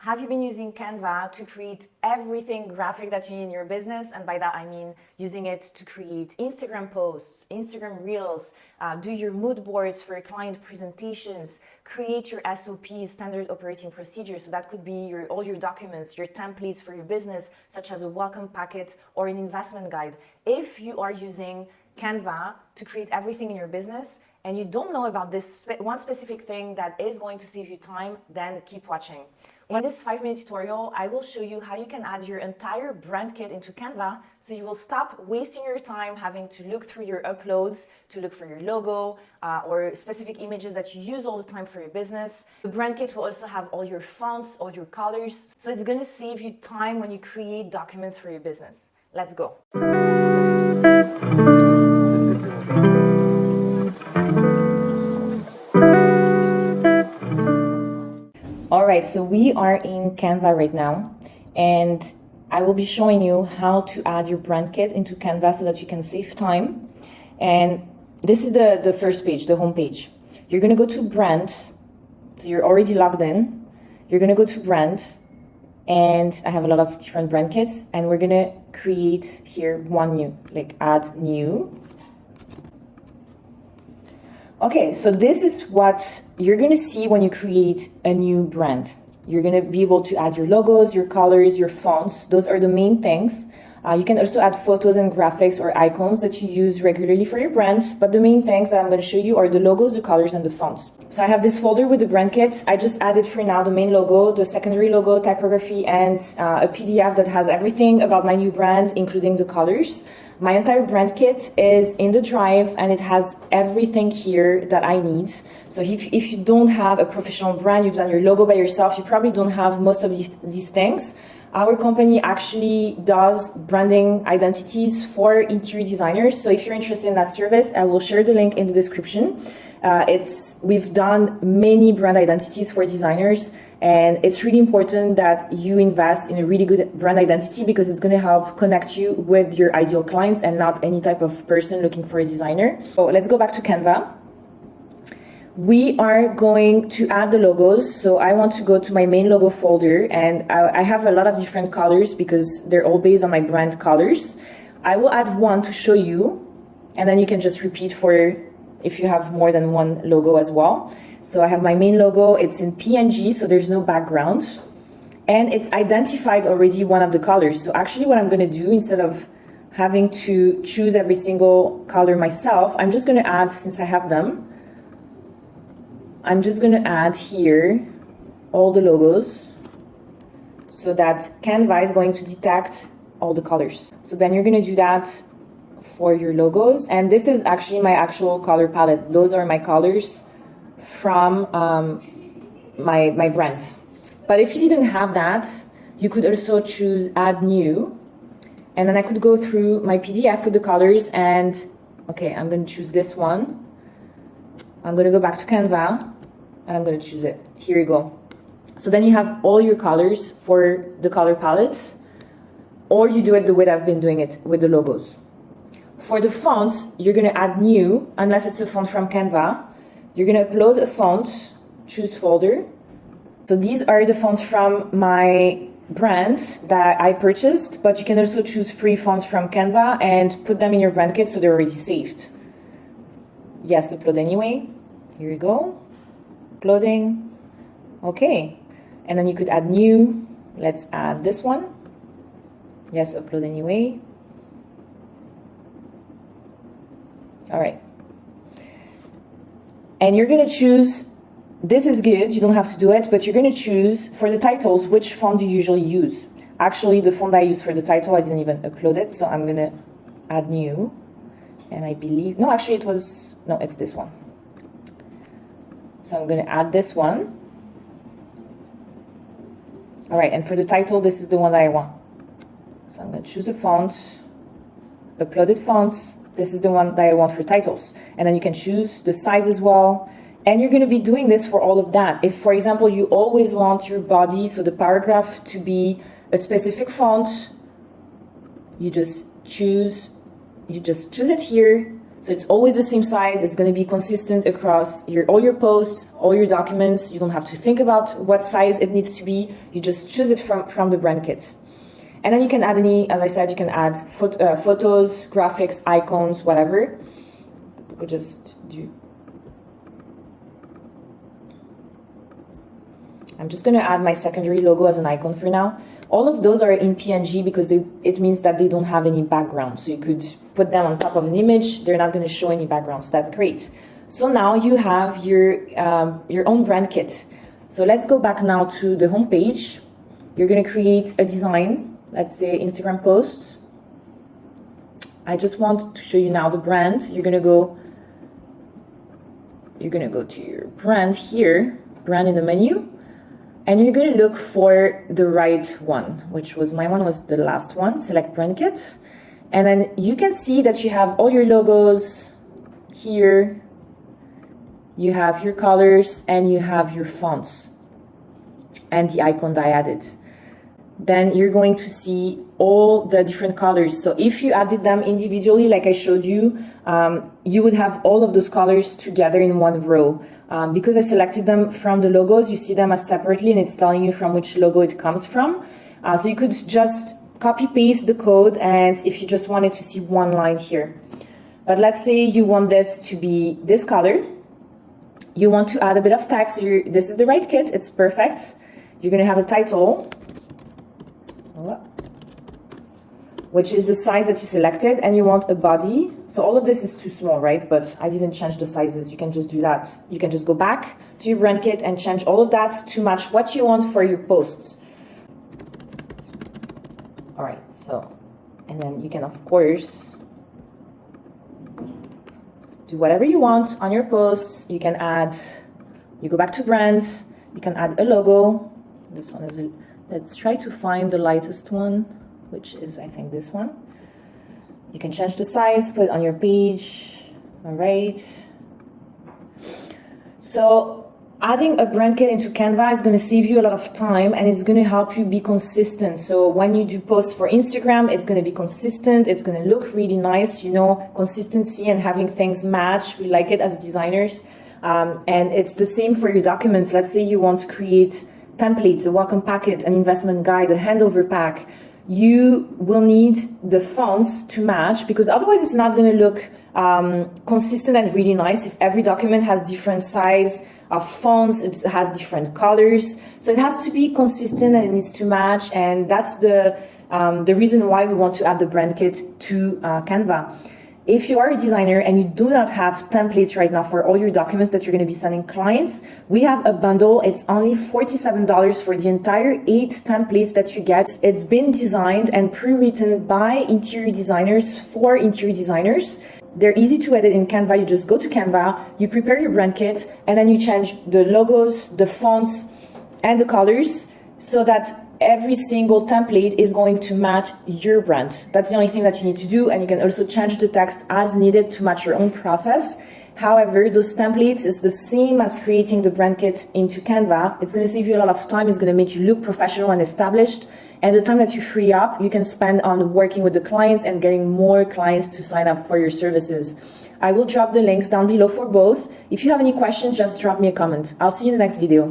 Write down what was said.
Have you been using Canva to create everything graphic that you need in your business? And by that, I mean using it to create Instagram posts, Instagram reels, do your mood boards for your client presentations, create your SOPs, standard operating procedures. So that could be all your documents, your templates for your business, such as a welcome packet or an investment guide. If you are using Canva to create everything in your business and you don't know about this one specific thing that is going to save you time, then keep watching. In this 5-minute tutorial, I will show you how you can add your entire brand kit into Canva so you will stop wasting your time having to look through your uploads to look for your logo or specific images that you use all the time for your business. The brand kit will also have all your fonts, all your colors, so it's going to save you time when you create documents for your business. Let's go. All right, so we are in Canva right now, and I will be showing you how to add your brand kit into Canva so that you can save time. And this is the first page, the home page. You're gonna go to brand, so you're already logged in. You're gonna go to brand, and I have a lot of different brand kits, and we're gonna create here one new, like add new. Okay, so this is what you're going to see when you create a new brand. You're going to be able to add your logos, your colors, your fonts. Those are the main things. You can also add photos and graphics or icons that you use regularly for your brands. But the main things that I'm going to show you are the logos, the colors, and the fonts. So I have this folder with the brand kit. I just added for now the main logo, the secondary logo, typography, and a PDF that has everything about my new brand, including the colors. My entire brand kit is in the drive and it has everything here that I need. So if you don't have a professional brand, you've done your logo by yourself, you probably don't have most of these things. Our company actually does branding identities for interior designers. So if you're interested in that service, I will share the link in the description. We've done many brand identities for designers, and it's really important that you invest in a really good brand identity because it's going to help connect you with your ideal clients and not any type of person looking for a designer. So let's go back to Canva. We are going to add the logos. So I want to go to my main logo folder, and I have a lot of different colors because they're all based on my brand colors. I will add one to show you, and then you can just repeat for if you have more than one logo as well. So I have my main logo, it's in PNG, so there's no background. And it's identified already one of the colors. So actually what I'm gonna do, instead of having to choose every single color myself, I'm just gonna add, since I have them, I'm just gonna add here all the logos so that Canva is going to detect all the colors. So then you're gonna do that for your logos. And this is actually my actual color palette. Those are my colors from my brand. But if you didn't have that, you could also choose add new, and then I could go through my PDF with the colors and okay, I'm going to choose this one. I'm going to go back to Canva and I'm going to choose it. Here you go. So then you have all your colors for the color palette, or you do it the way I've been doing it with the logos. For the fonts, you're going to add new, unless it's a font from Canva. You're going to upload a font, choose folder. So these are the fonts from my brand that I purchased, but you can also choose free fonts from Canva and put them in your brand kit so they're already saved. Yes, upload anyway. Here you go. Uploading. Okay. And then you could add new. Let's add this one. Yes, upload anyway. All right. And you're going to choose, this is good, you don't have to do it, but you're going to choose for the titles, which font do you usually use? Actually, the font I use for the title, I didn't even upload it, so I'm going to add new. And I believe, no, actually it was, no, it's this one. So I'm going to add this one. All right, and for the title, this is the one that I want. So I'm going to choose a font, uploaded fonts. This is the one that I want for titles. And then you can choose the size as well. And you're going to be doing this for all of that. If, for example, you always want your body, so the paragraph, to be a specific font, you just choose it here. So it's always the same size. It's going to be consistent across all your posts, all your documents. You don't have to think about what size it needs to be. You just choose it from the brand kit. And then you can add as I said, you can add photos, graphics, icons, whatever. You could just do. I'm just going to add my secondary logo as an icon for now. All of those are in PNG because it means that they don't have any background. So you could put them on top of an image. They're not going to show any background. So that's great. So now you have your own brand kit. So let's go back now to the home page. You're going to create a design. Let's say Instagram post. I just want to show you now the brand. You're going to go to your brand here, brand in the menu. And you're going to look for the right one, which was my one was the last one, select brand kit. And then you can see that you have all your logos here. You have your colors and you have your fonts and the icon that I added. Then you're going to see all the different colors. So if you added them individually, like I showed you, you would have all of those colors together in one row. Because I selected them from the logos, you see them as separately and it's telling you from which logo it comes from. So you could just copy paste the code, and if you just wanted to see one line here. But let's say you want this to be this color. You want to add a bit of text. So this is the right kit, it's perfect. You're going to have a title, which is the size that you selected, and you want a body. So all of this is too small, right? But I didn't change the sizes. You can just do that. You can just go back to your brand kit and change all of that to match what you want for your posts. All right, so, and then you can, of course, do whatever you want on your posts. You can add, you go back to brands, you can add a logo. This one is, let's try to find the lightest one, which is, I think, this one. You can change the size, put it on your page. All right. So adding a brand kit into Canva is going to save you a lot of time, and it's going to help you be consistent. So when you do posts for Instagram, it's going to be consistent. It's going to look really nice. You know, consistency and having things match. We like it as designers. And it's the same for your documents. Let's say you want to create templates, a welcome packet, an investment guide, a handover pack. You will need the fonts to match, because otherwise it's not going to look consistent and really nice if every document has different size of fonts, it has different colors. So it has to be consistent and it needs to match, and that's the reason why we want to add the brand kit to Canva. If you are a designer and you do not have templates right now for all your documents that you're going to be sending clients, we have a bundle. It's only $47 for the entire 8 templates that you get. It's been designed and pre-written by interior designers for interior designers. They're easy to edit in Canva. You just go to Canva, you prepare your brand kit, and then you change the logos, the fonts, and the colors so that every single template is going to match your brand. That's the only thing that you need to do, and you can also change the text as needed to match your own process. However, those templates is the same as creating the brand kit into Canva. It's going to save you a lot of time. It's going to make you look professional and established. And the time that you free up, you can spend on working with the clients and getting more clients to sign up for your services. I will drop the links down below for both. If you have any questions, just drop me a comment. I'll see you in the next video.